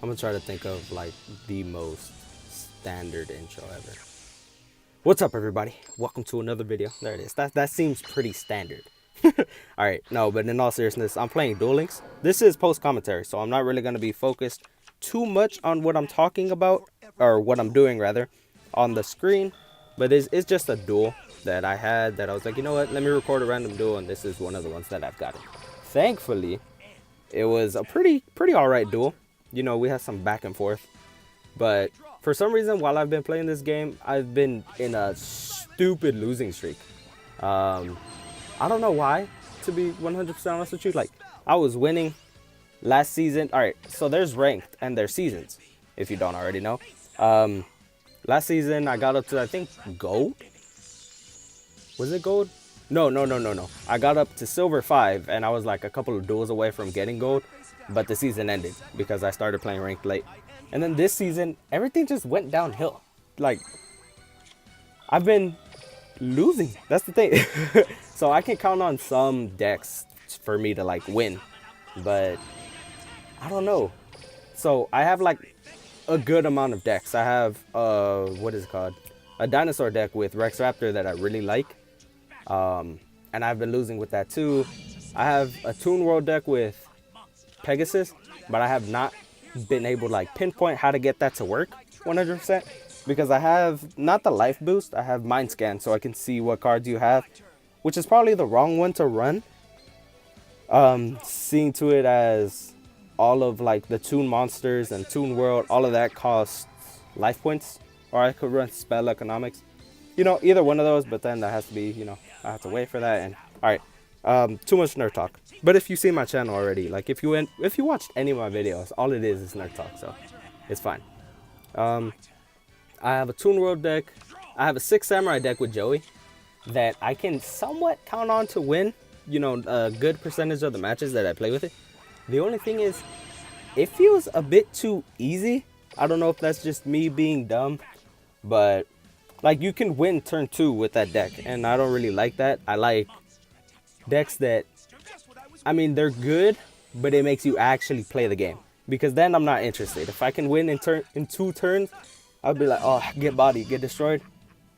I'm gonna try to think of like the most standard intro ever. What's up, everybody? Welcome to another video. There it is. That seems pretty standard. All right, no, but in all seriousness, I'm playing Duel Links. This is post commentary, so I'm not really gonna be focused too much on what I'm talking about or what I'm doing rather on the screen. But it's just a duel that I had that I was like, you know what? Let me record a random duel, and this is one of the ones that I've gotten. Thankfully, it was a pretty all right duel. You know, we had some back and forth. But for some reason, while I've been playing this game, I've been in a stupid losing streak. I don't know why, to be 100% honest with you. Like, I was winning last season. All right, so there's ranked and there's seasons, if you don't already know. Last season, I got up to, I think, gold. Was it gold? No. I got up to silver 5, and I was like a couple of duels away from getting gold. But the season ended because I started playing ranked late. And then this season, everything just went downhill. Like, I've been losing. That's the thing. So I can count on some decks for me to like win. But I don't know. So I have like a good amount of decks. I have, what is it called? A dinosaur deck with Rex Raptor that I really like. And I've been losing with that too. I have a Toon World deck with Pegasus, but I have not been able to like pinpoint how to get that to work 100% because I have not the life boost. I have mind scan, so I can see what cards you have, which is probably the wrong one to run. Seeing to it as all of like the Toon monsters and Toon World, all of that costs life points, or I could run spell economics. You know, either one of those, but then that has to be, you know, I have to wait for that. And all right, too much nerd talk. But if you see my channel already, like if you watched any of my videos, all it is nerd talk, so it's fine. I have a Toon World deck. I have a 6 Samurai deck with Joey that I can somewhat count on to win, you know, a good percentage of the matches that I play with it. The only thing is, it feels a bit too easy. I don't know if that's just me being dumb, but like you can win turn 2 with that deck, and I don't really like that. I like decks that, I mean, they're good, but it makes you actually play the game. Because then I'm not interested. If I can win in 2 turns, I'll be like, oh, get bodied, get destroyed.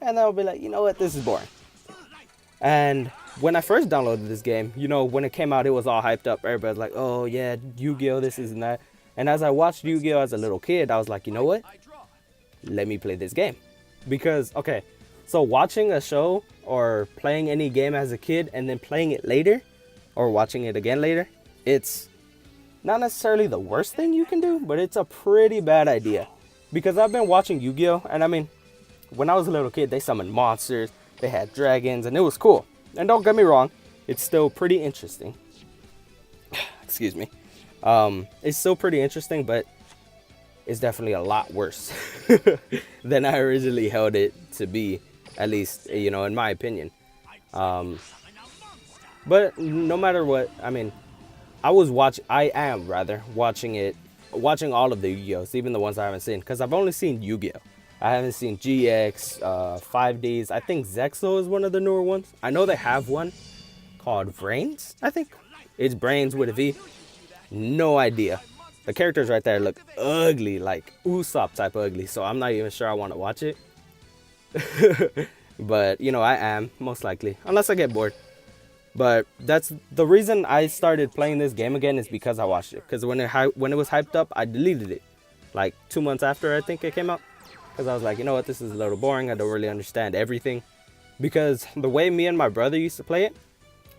And then I'll be like, you know what, this is boring. And when I first downloaded this game, you know, when it came out, it was all hyped up. Everybody's like, oh yeah, YuGiOh, this is and that. And as I watched YuGiOh as a little kid, I was like, you know what? Let me play this game. Because, okay, so watching a show or playing any game as a kid and then playing it later, or watching it again later, it's not necessarily the worst thing you can do, but it's a pretty bad idea. Because I've been watching Yu-Gi-Oh! And I mean, when I was a little kid, they summoned monsters, they had dragons, and it was cool. And don't get me wrong, it's still pretty interesting. Excuse me. It's still pretty interesting, but it's definitely a lot worse than I originally held it to be, at least, you know, in my opinion. But no matter what, I mean, I am watching all of the Yu-Gi-Ohs, even the ones I haven't seen, because I've only seen Yu-Gi-Oh! I haven't seen GX, 5Ds. I think Zexo is one of the newer ones. I know they have one called Brains, I think. It's Brains with a V. No idea. The characters right there look ugly, like Usopp type ugly, so I'm not even sure I want to watch it. But, you know, I am, most likely, unless I get bored. But that's the reason I started playing this game again, is because I watched it. Because when it was hyped up, I deleted it. Like 2 months after I think it came out. Because I was like, you know what, this is a little boring. I don't really understand everything. Because the way me and my brother used to play it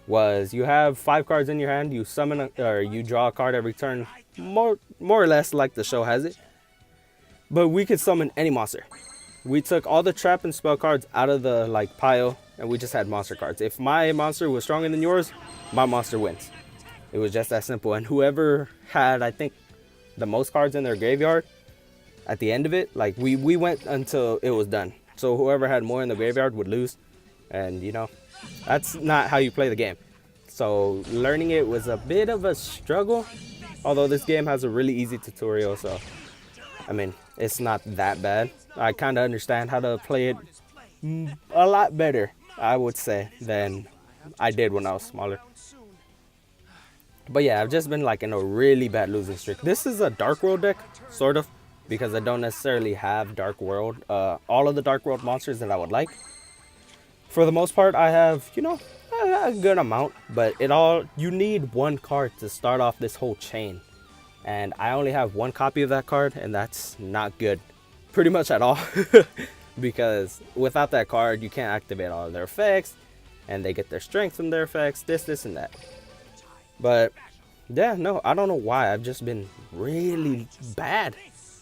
was you have 5 cards in your hand. You summon or you draw a card every turn. More or less like the show has it. But we could summon any monster. We took all the trap and spell cards out of the like pile, and we just had monster cards. If my monster was stronger than yours, my monster wins. It was just that simple. And whoever had, I think, the most cards in their graveyard at the end of it, like we went until it was done. So whoever had more in the graveyard would lose. And you know, that's not how you play the game. So learning it was a bit of a struggle. Although this game has a really easy tutorial, so I mean, it's not that bad. I kind of understand how to play it a lot better, I would say, than I did when I was smaller. But yeah, I've just been like in a really bad losing streak. This is a Dark World deck, sort of, because I don't necessarily have Dark World, all of the Dark World monsters that I would like. For the most part, I have, you know, a good amount, but you need one card to start off this whole chain. And I only have one copy of that card, and that's not good, pretty much at all. Because without that card, you can't activate all of their effects, and they get their strength from their effects, this, and that. But yeah, no, I don't know why. I've just been really bad.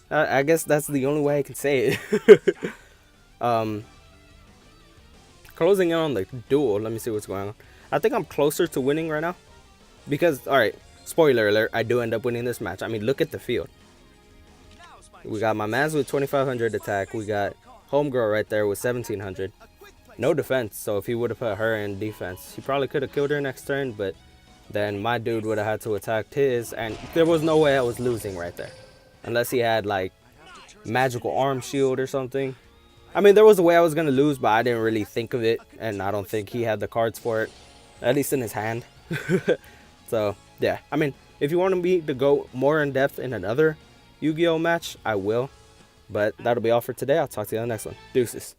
I guess that's the only way I can say it. Closing in on the duel. Let me see what's going on. I think I'm closer to winning right now. Because, alright, spoiler alert, I do end up winning this match. I mean, look at the field. We got my mans with 2500 attack. We got Homegirl right there with 1700. No defense, so if he would have put her in defense, he probably could have killed her next turn, but then my dude would have had to attack his, and there was no way I was losing right there. Unless he had, like, magical arm shield or something. I mean, there was a way I was going to lose, but I didn't really think of it, and I don't think he had the cards for it, at least in his hand. So, yeah. I mean, if you want me to go more in depth in another Yu-Gi-Oh match, I will. But that'll be all for today. I'll talk to you on the next one. Deuces.